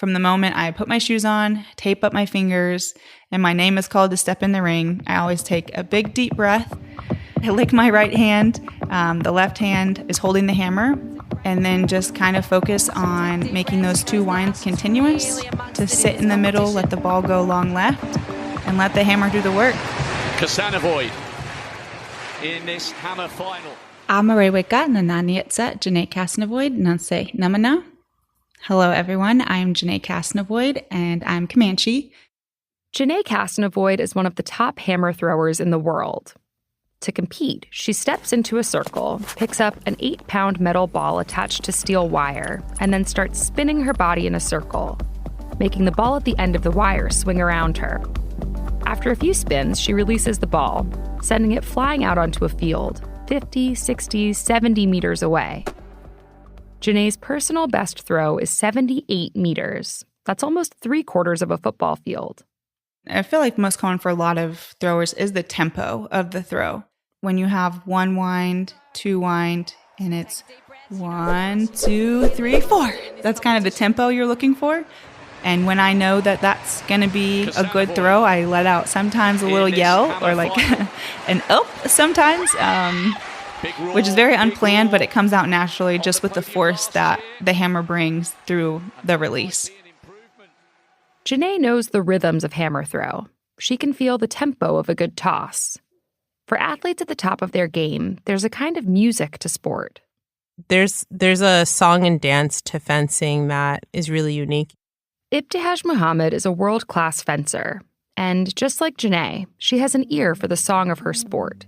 From the moment I put my shoes on, tape up my fingers, and my name is called to step in the ring, I always take a big deep breath. I lick my right hand. The left hand is holding the hammer, and then just kind of focus on making those two winds continuous to sit in the middle, let the ball go long left, and let the hammer do the work. Kassanavoid in this hammer final. Amareweka nananietsa Janee Kassanavoid nanse namana. Hello, everyone. I'm Janee Kassanavoid, and I'm Comanche. Janee Kassanavoid is one of the top hammer throwers in the world. To compete, she steps into a circle, picks up an 8-pound metal ball attached to steel wire, and then starts spinning her body in a circle, making the ball at the end of the wire swing around her. After a few spins, she releases the ball, sending it flying out onto a field, 50, 60, 70 meters away. Janee's personal best throw is 78 meters. That's almost 3/4 of a football field. I feel like most common for a lot of throwers is the tempo of the throw. When you have 1 wind, 2 wind, and it's 1, 2, 3, 4. That's kind of the tempo you're looking for. And when I know that that's going to be a good throw, I let out sometimes a little yell or like an up sometimes, which is very unplanned, but it comes out naturally just with the force that the hammer brings through the release. Janee knows the rhythms of hammer throw. She can feel the tempo of a good toss. For athletes at the top of their game, there's a kind of music to sport. There's a song and dance to fencing that is really unique. Ibtihaj Muhammad is a world-class fencer, and just like Janee, she has an ear for the song of her sport.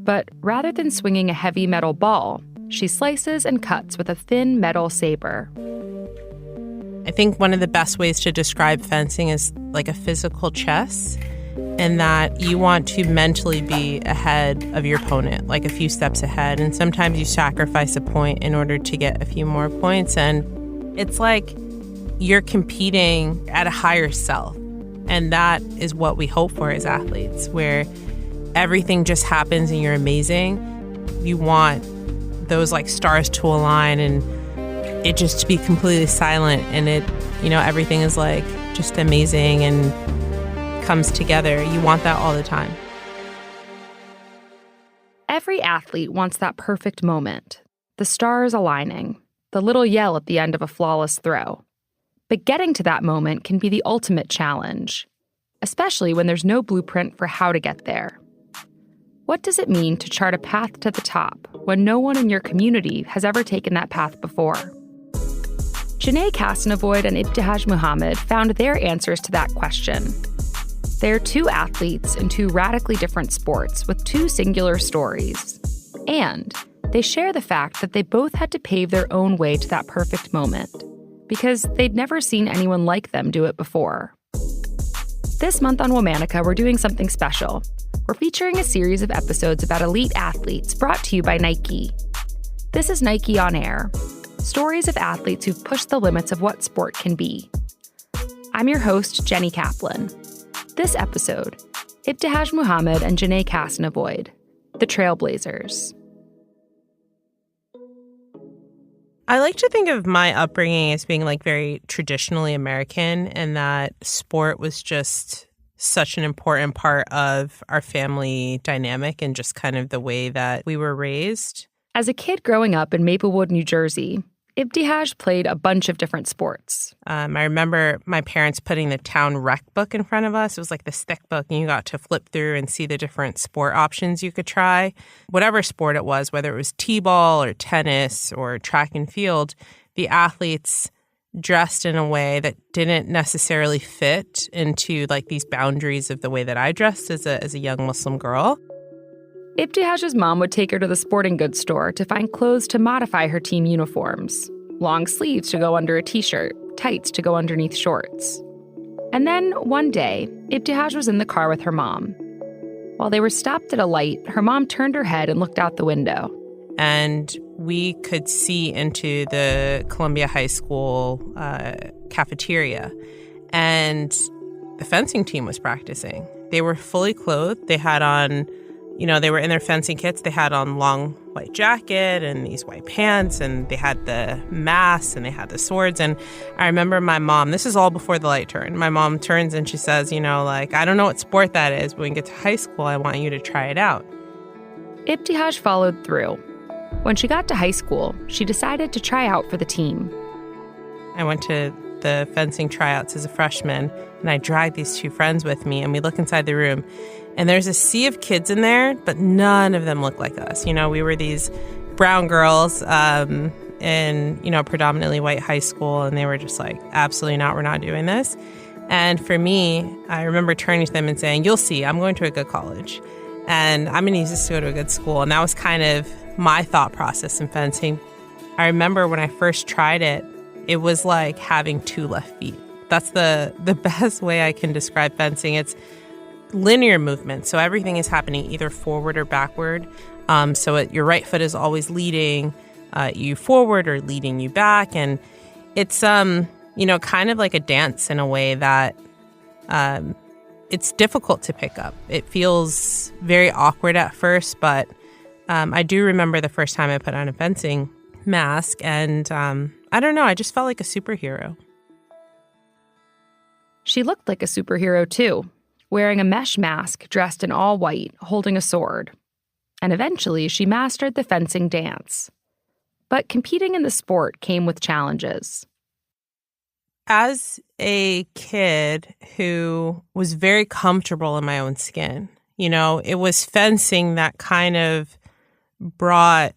But rather than swinging a heavy metal ball, she slices and cuts with a thin metal saber. I think one of the best ways to describe fencing is like a physical chess, and that you want to mentally be ahead of your opponent, like a few steps ahead. And sometimes you sacrifice a point in order to get a few more points. And it's like you're competing at a higher self. And that is what we hope for as athletes, where everything just happens and you're amazing. You want those like stars to align and it just to be completely silent, and everything is like just amazing and comes together. You want that all the time. Every athlete wants that perfect moment, the stars aligning, the little yell at the end of a flawless throw. But getting to that moment can be the ultimate challenge, especially when there's no blueprint for how to get there. What does it mean to chart a path to the top when no one in your community has ever taken that path before? Janee Kassanavoid and Ibtihaj Muhammad found their answers to that question. They're two athletes in two radically different sports with two singular stories. And they share the fact that they both had to pave their own way to that perfect moment because they'd never seen anyone like them do it before. This month on Womanica, we're doing something special. We're featuring a series of episodes about elite athletes brought to you by Nike. This is Nike On Air, stories of athletes who've pushed the limits of what sport can be. I'm your host, Jenny Kaplan. This episode, Ibtihaj Muhammad and Janee Kassanavoid, the Trailblazers. I like to think of my upbringing as being like very traditionally American, and that sport was just such an important part of our family dynamic and just kind of the way that we were raised. As a kid growing up in Maplewood, New Jersey, Ibtihaj played a bunch of different sports. I remember my parents putting the town rec book in front of us. It was like this thick book, and you got to flip through and see the different sport options you could try. Whatever sport it was, whether it was t-ball or tennis or track and field, the athletes dressed in a way that didn't necessarily fit into like these boundaries of the way that I dressed as a young Muslim girl. Ibtihaj's mom would take her to the sporting goods store to find clothes to modify her team uniforms. Long sleeves to go under a t-shirt, tights to go underneath shorts. And then, one day, Ibtihaj was in the car with her mom. While they were stopped at a light, her mom turned her head and looked out the window. And we could see into the Columbia High School cafeteria. And the fencing team was practicing. They were fully clothed. They had on, they were in their fencing kits. They had on long, white jacket and these white pants, and they had the masks and they had the swords. And I remember my mom, this is all before the light turned. My mom turns and she says, I don't know what sport that is, but when you get to high school, I want you to try it out. Ibtihaj followed through. When she got to high school, she decided to try out for the team. I went to the fencing tryouts as a freshman, and I dragged these two friends with me, and we look inside the room, and there's a sea of kids in there, but none of them looked like us. We were these brown girls in, predominantly white high school, and they were just like, absolutely not, we're not doing this. And for me, I remember turning to them and saying, you'll see, I'm going to a good college, and I'm going to use this to go to a good school. And that was kind of my thought process in fencing. I remember when I first tried it, it was like having two left feet. That's the best way I can describe fencing. It's linear movement, so everything is happening either forward or backward. Your right foot is always leading you forward or leading you back, and it's kind of like a dance in a way that it's difficult to pick up. It feels very awkward at first, but I do remember the first time I put on a fencing mask, and I don't know, I just felt like a superhero. She looked like a superhero too, wearing a mesh mask dressed in all white, holding a sword. And eventually she mastered the fencing dance. But competing in the sport came with challenges. As a kid who was very comfortable in my own skin, it was fencing that kind of brought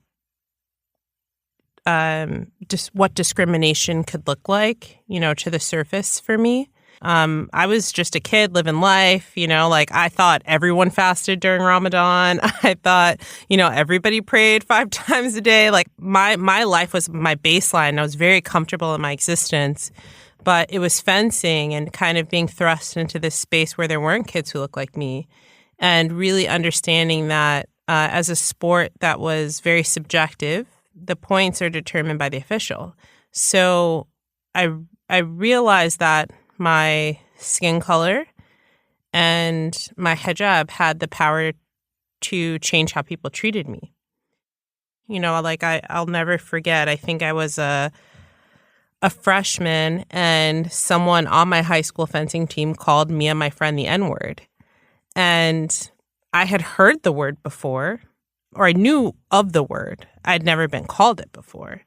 just what discrimination could look like, to the surface for me. I was just a kid living life, I thought everyone fasted during Ramadan. I thought, everybody prayed 5 times a day. Like my life was my baseline. I was very comfortable in my existence, but it was fencing and kind of being thrust into this space where there weren't kids who looked like me, and really understanding that as a sport that was very subjective, the points are determined by the official. So I realized that my skin color and my hijab had the power to change how people treated me. I'll never forget, I think I was a freshman, and someone on my high school fencing team called me and my friend the N-word. And I had heard the word before, or I knew of the word. I'd never been called it before.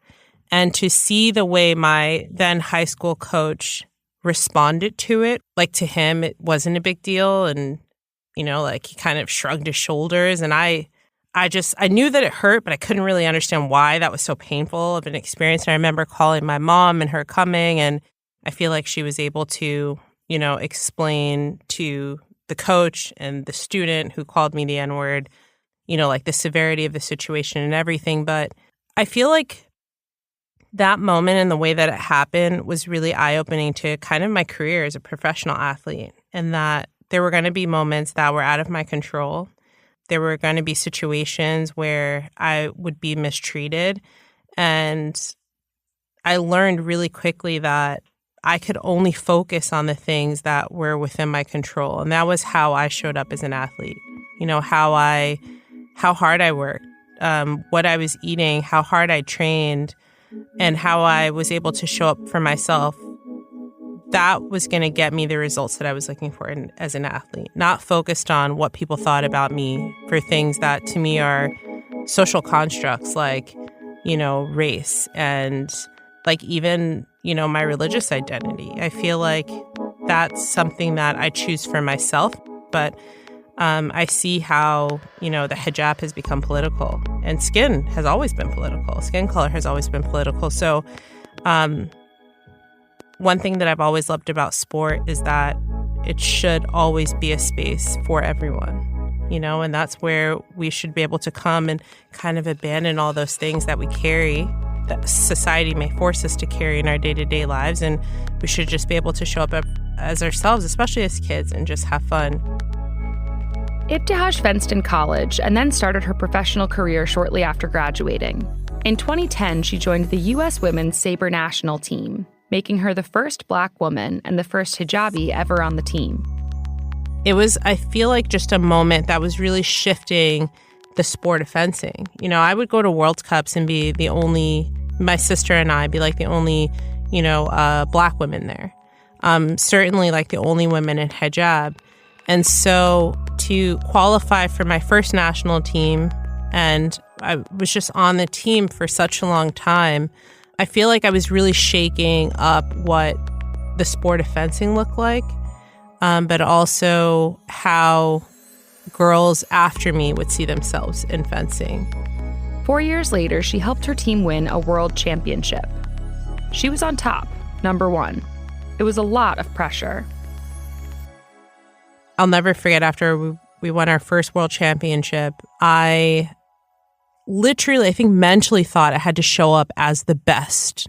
And to see the way my then high school coach responded to it, like to him, it wasn't a big deal. And, he kind of shrugged his shoulders. And I knew that it hurt, but I couldn't really understand why that was so painful of an experience. And I remember calling my mom and her coming, and I feel like she was able to, explain to the coach and the student who called me the N-word, the severity of the situation and everything. But I feel like that moment and the way that it happened was really eye-opening to kind of my career as a professional athlete, and that there were going to be moments that were out of my control. There were going to be situations where I would be mistreated, and I learned really quickly that I could only focus on the things that were within my control, and that was how I showed up as an athlete. How hard I worked, what I was eating, how hard I trained, and how I was able to show up for myself. That was going to get me the results that I was looking for as an athlete, not focused on what people thought about me for things that to me are social constructs like, race and like even, my religious identity. I feel like that's something that I choose for myself, but I see how, the hijab has become political, and skin has always been political. Skin color has always been political. So one thing that I've always loved about sport is that it should always be a space for everyone, and that's where we should be able to come and kind of abandon all those things that we carry, that society may force us to carry in our day-to-day lives. And we should just be able to show up as ourselves, especially as kids, and just have fun. Ibtihaj fenced in college and then started her professional career shortly after graduating. In 2010, she joined the U.S. Women's Sabre national team, making her the first Black woman and the first hijabi ever on the team. It was, I feel like, just a moment that was really shifting the sport of fencing. You know, I would go to World Cups and be the only, my sister and I be like the only, Black women there. Certainly like the only women in hijab. And so to qualify for my first national team, and I was just on the team for such a long time, I feel like I was really shaking up what the sport of fencing looked like, but also how girls after me would see themselves in fencing. 4 years later, she helped her team win a world championship. She was on top, number one. It was a lot of pressure. I'll never forget after we won our first world championship, I literally, I think mentally thought I had to show up as the best,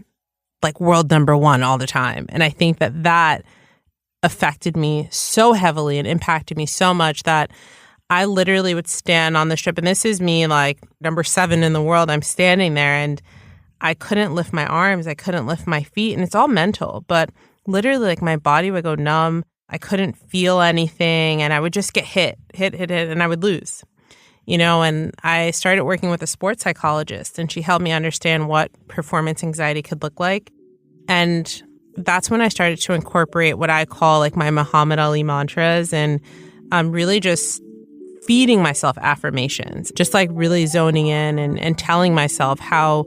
like world number one all the time. And I think that affected me so heavily and impacted me so much that I literally would stand on the strip. And this is me, like number 7 in the world. I'm standing there and I couldn't lift my arms. I couldn't lift my feet. And it's all mental. But literally, like my body would go numb. I couldn't feel anything. And I would just get hit, and I would lose. And I started working with a sports psychologist, and she helped me understand what performance anxiety could look like. And that's when I started to incorporate what I call like my Muhammad Ali mantras, and really just feeding myself affirmations, just like really zoning in and telling myself how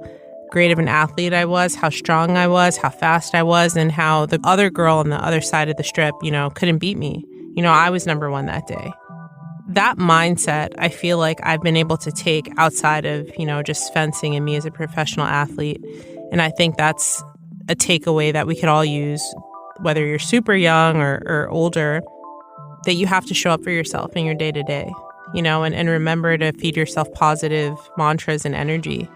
great of an athlete I was, how strong I was, how fast I was, and how the other girl on the other side of the strip, couldn't beat me. I was number one that day. That mindset, I feel like I've been able to take outside of, just fencing and me as a professional athlete. And I think that's a takeaway that we could all use, whether you're super young or older, that you have to show up for yourself in your day-to-day, and remember to feed yourself positive mantras and energy.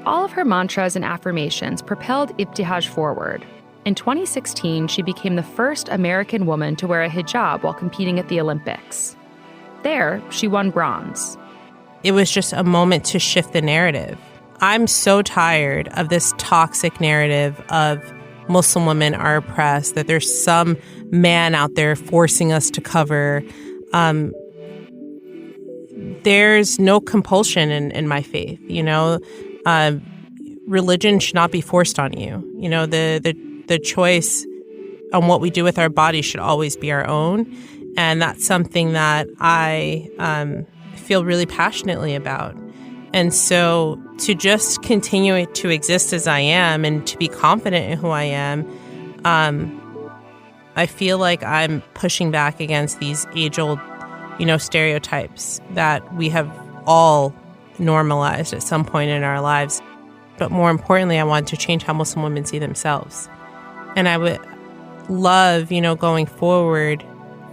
All of her mantras and affirmations propelled Ibtihaj forward. In 2016, she became the first American woman to wear a hijab while competing at the Olympics. There, she won bronze. It was just a moment to shift the narrative. I'm so tired of this toxic narrative of Muslim women are oppressed, that there's some man out there forcing us to cover. There's no compulsion in my faith, religion should not be forced on you. The choice on what we do with our bodies should always be our own. And that's something that I feel really passionately about. And so to just continue to exist as I am and to be confident in who I am, I feel like I'm pushing back against these age-old, stereotypes that we have all normalized at some point in our lives. But more importantly, I want to change how Muslim women see themselves. And I would love, going forward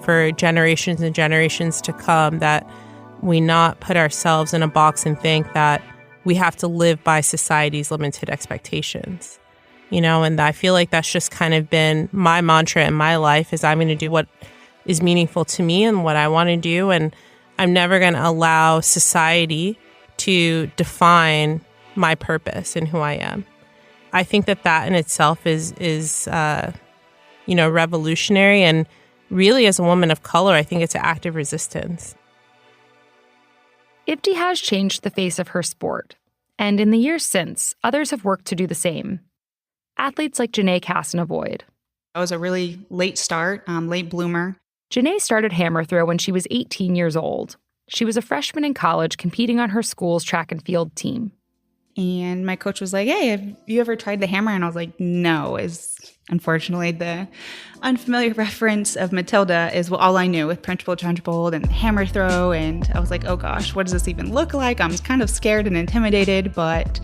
for generations and generations to come, that we not put ourselves in a box and think that we have to live by society's limited expectations. And I feel like that's just kind of been my mantra in my life, is I'm going to do what is meaningful to me and what I want to do. And I'm never going to allow society to define my purpose and who I am. I think that in itself is revolutionary. And really, as a woman of color, I think it's an act of resistance. Ibtihaj changed the face of her sport. And in the years since, others have worked to do the same. Athletes like Janee Kassanavoid. I was a really late start, late bloomer. Janee started hammer throw when she was 18 years old. She was a freshman in college competing on her school's track and field team. And my coach was like, hey, have you ever tried the hammer? And I was like, no, is unfortunately the unfamiliar reference of Matilda is all I knew with Principal Trunchbull and hammer throw. And I was like, oh gosh, what does this even look like? I'm kind of scared and intimidated, but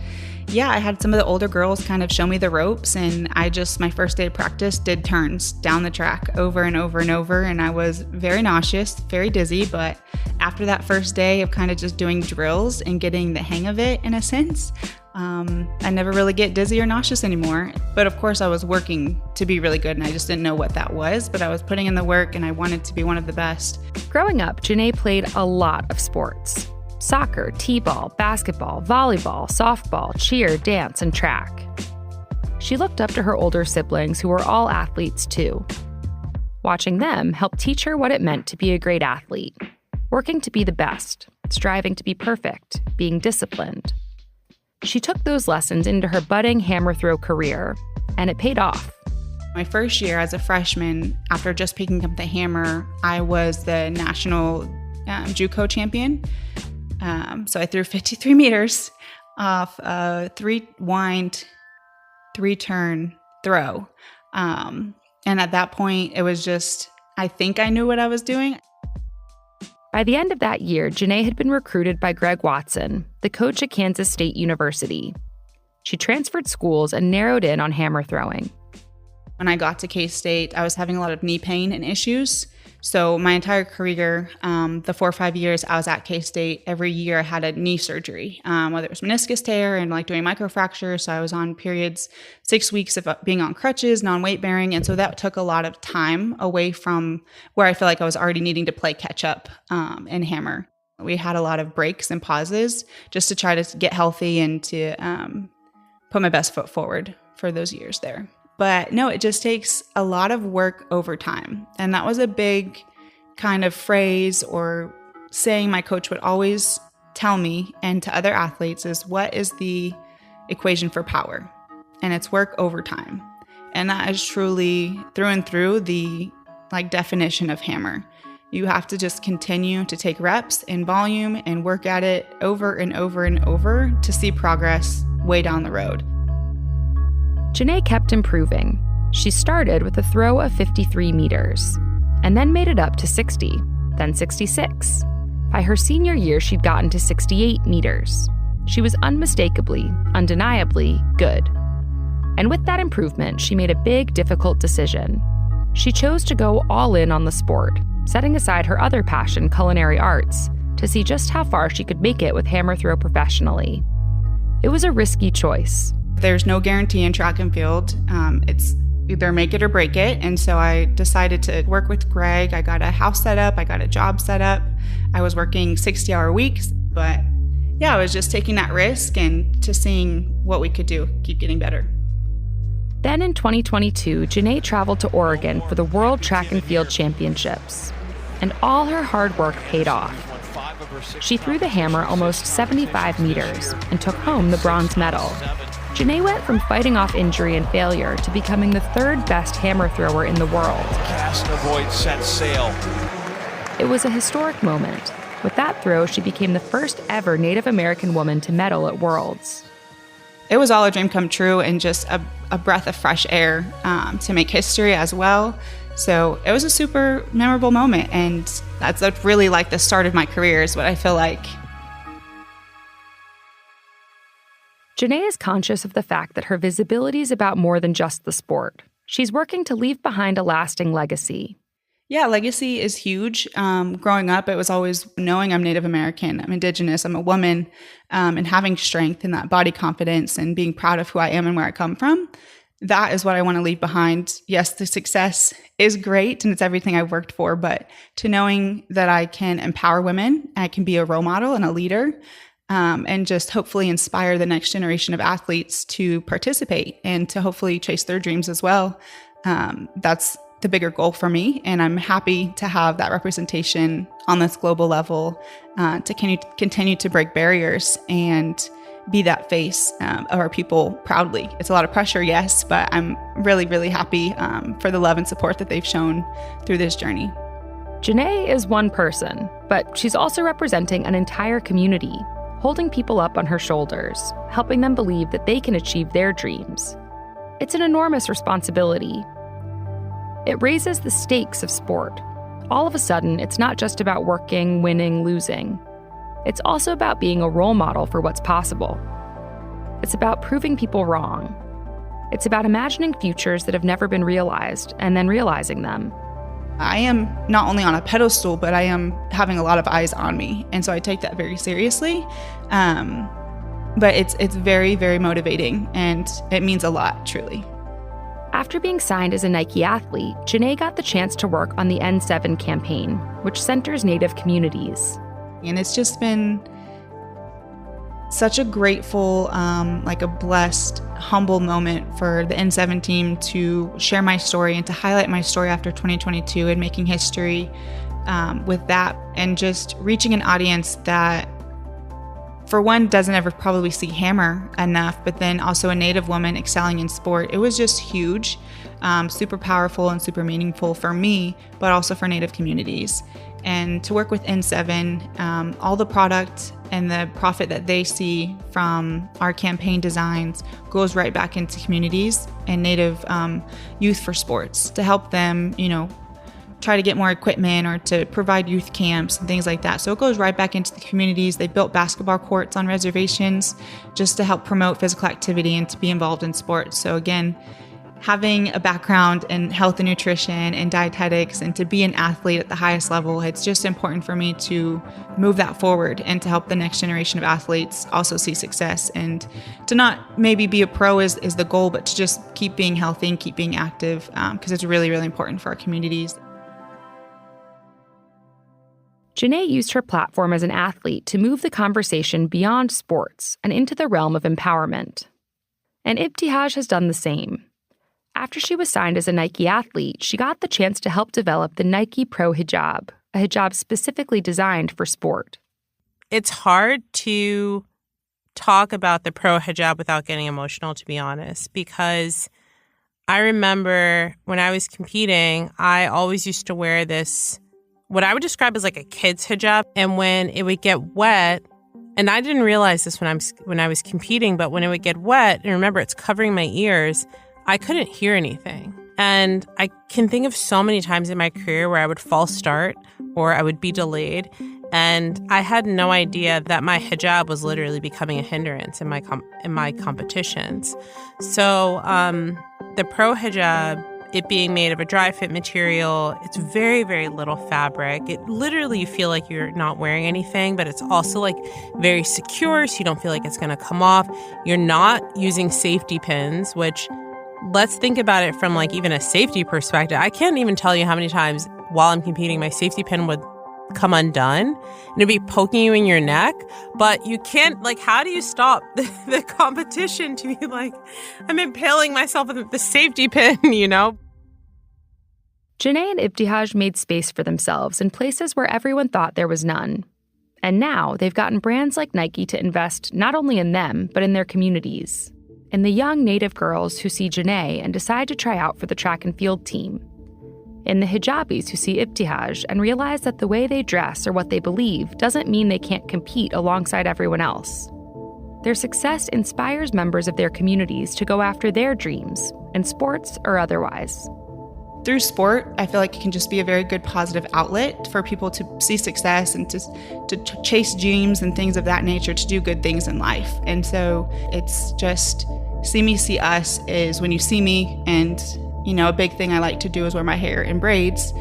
yeah, I had some of the older girls kind of show me the ropes, and my first day of practice did turns down the track over and over and over, and I was very nauseous, very dizzy, but after that first day of kind of just doing drills and getting the hang of it in a sense, I never really get dizzy or nauseous anymore. But of course I was working to be really good, and I just didn't know what that was, but I was putting in the work and I wanted to be one of the best. Growing up, Janee played a lot of sports. Soccer, t-ball, basketball, volleyball, softball, cheer, dance, and track. She looked up to her older siblings who were all athletes too. Watching them helped teach her what it meant to be a great athlete. working to be the best, striving to be perfect, being disciplined. She took those lessons into her budding hammer throw career, and it paid off. My first year as a freshman, after just picking up the hammer, I was the national JUCO champion. So I threw 53 meters off a 3-wind, 3-turn throw. And at that point, it was just, I think I knew what I was doing. By the end of that year, Janee had been recruited by Greg Watson, the coach at Kansas State University. She transferred schools and narrowed in on hammer throwing. When I got to K-State, I was having a lot of knee pain and issues. So my entire career, the 4 or 5 years I was at K-State, every year I had a knee surgery, whether it was meniscus tear and like doing microfracture. So I was on periods, 6 weeks of being on crutches, non-weight bearing. And so that took a lot of time away from where I feel like I was already needing to play catch up in hammer. We had a lot of breaks and pauses just to try to get healthy and to put my best foot forward for those years there. But no, it just takes a lot of work over time. And that was a big kind of phrase or saying my coach would always tell me and to other athletes is, what is the equation for power? And it's work over time. And that is truly through and through the definition of hammer. You have to just continue to take reps and volume and work at it over and over and over to see progress way down the road. Janee kept improving. She started with a throw of 53 meters, and then made it up to 60, then 66. By her senior year, she'd gotten to 68 meters. She was unmistakably, undeniably good. And with that improvement, she made a big, difficult decision. She chose to go all in on the sport, setting aside her other passion, culinary arts, to see just how far she could make it with hammer throw professionally. It was a risky choice. There's no guarantee in track and field. It's either make it or break it. And so I decided to work with Greg. I got a house set up. I got a job set up. I was working 60-hour weeks. But yeah, I was just taking that risk and to seeing what we could do, keep getting better. Then in 2022, Janee traveled to Oregon for the World Track and Field Championships. And all her hard work paid off. She threw the hammer almost 75 meters and took home the bronze medal. Janee went from fighting off injury and failure to becoming the third best hammer thrower in the world. Kassanavoid set sail. It was a historic moment. With that throw, she became the first ever Native American woman to medal at Worlds. It was all a dream come true and just a breath of fresh air to make history as well. So it was a super memorable moment, and that's really like the start of my career is what I feel like. Janee is conscious of the fact that her visibility is about more than just the sport. She's working to leave behind a lasting legacy. Yeah, legacy is huge. Growing up, it was always knowing I'm Native American, I'm Indigenous, I'm a woman, and having strength and that body confidence and being proud of who I am and where I come from. That is what I want to leave behind. Yes, the success is great and it's everything I've worked for, but to knowing that I can empower women, I can be a role model and a leader, and just hopefully inspire the next generation of athletes to participate and to hopefully chase their dreams as well. That's the bigger goal for me, and I'm happy to have that representation on this global level to continue to break barriers and be that face of our people proudly. It's a lot of pressure, yes, but I'm really, really happy for the love and support that they've shown through this journey. Janee is one person, but she's also representing an entire community, holding people up on her shoulders, helping them believe that they can achieve their dreams. It's an enormous responsibility. It raises the stakes of sport. All of a sudden, it's not just about working, winning, losing. It's also about being a role model for what's possible. It's about proving people wrong. It's about imagining futures that have never been realized and then realizing them. I am not only on a pedestal, but I am having a lot of eyes on me. And so I take that very seriously. But it's very, very motivating, and it means a lot, truly. After being signed as a Nike athlete, Janee got the chance to work on the N7 campaign, which centers Native communities. And it's just been such a grateful, a blessed, humble moment for the N7 team to share my story and to highlight my story after 2022 and making history with that, and just reaching an audience that, for one, doesn't ever probably see hammer enough, but then also a Native woman excelling in sport. It was just huge, super powerful and super meaningful for me, but also for Native communities. And to work with N7, all the product and the profit that they see from our campaign designs goes right back into communities and Native youth for sports to help them, try to get more equipment or to provide youth camps and things like that. So it goes right back into the communities. They built basketball courts on reservations just to help promote physical activity and to be involved in sports. So again, having a background in health and nutrition and dietetics and to be an athlete at the highest level, it's just important for me to move that forward and to help the next generation of athletes also see success, and to not maybe be a pro is the goal, but to just keep being healthy and keep being active, because it's really, really important for our communities. Janee used her platform as an athlete to move the conversation beyond sports and into the realm of empowerment. And Ibtihaj has done the same. After she was signed as a Nike athlete, she got the chance to help develop the Nike Pro Hijab, a hijab specifically designed for sport. It's hard to talk about the Pro Hijab without getting emotional, to be honest, because I remember when I was competing, I always used to wear this, what I would describe as like a kid's hijab. And when it would get wet, and I didn't realize this when I was competing, but when it would get wet, and remember it's covering my ears, I couldn't hear anything. And I can think of so many times in my career where I would false start or I would be delayed. And I had no idea that my hijab was literally becoming a hindrance in my competitions. So the Pro Hijab, it being made of a dry fit material, it's very, very little fabric. It literally, you feel like you're not wearing anything, but it's also like very secure, so you don't feel like it's going to come off. You're not using safety pins, which, let's think about it from like even a safety perspective. I can't even tell you how many times while I'm competing, my safety pin would come undone and it'd be poking you in your neck, but you can't, like, how do you stop the competition to be like, I'm impaling myself with the safety pin, Janee and Ibtihaj made space for themselves in places where everyone thought there was none. And now they've gotten brands like Nike to invest not only in them, but in their communities, in the young Native girls who see Janee and decide to try out for the track and field team, in the hijabis who see Ibtihaj and realize that the way they dress or what they believe doesn't mean they can't compete alongside everyone else. Their success inspires members of their communities to go after their dreams, in sports or otherwise. Through sport, I feel like it can just be a very good positive outlet for people to see success and to chase dreams and things of that nature, to do good things in life. And so it's just see me, see us is when you see me. And, a big thing I like to do is wear my hair in braids.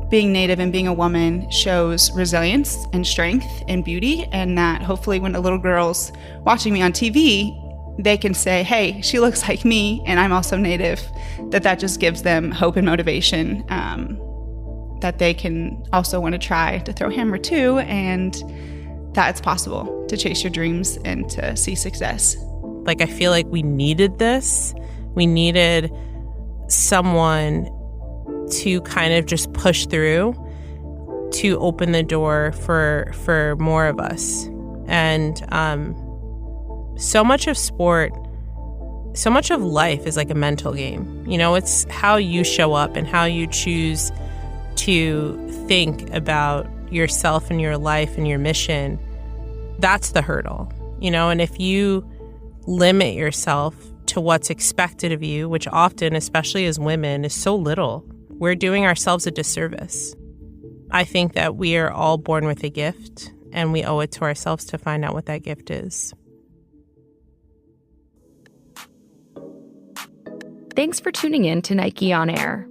Being Native and being a woman shows resilience and strength and beauty, and that hopefully when a little girl's watching me on TV, they can say, hey, she looks like me and I'm also Native, that just gives them hope and motivation, that they can also want to try to throw hammer too, and that it's possible to chase your dreams and to see success. Like, I feel like we needed this. We needed someone to kind of just push through to open the door for more of us. And so much of sport, so much of life is like a mental game. It's how you show up and how you choose to think about yourself and your life and your mission. That's the hurdle, and if you limit yourself to what's expected of you, which often, especially as women, is so little, we're doing ourselves a disservice. I think that we are all born with a gift, and we owe it to ourselves to find out what that gift is. Thanks for tuning in to Nike On Air.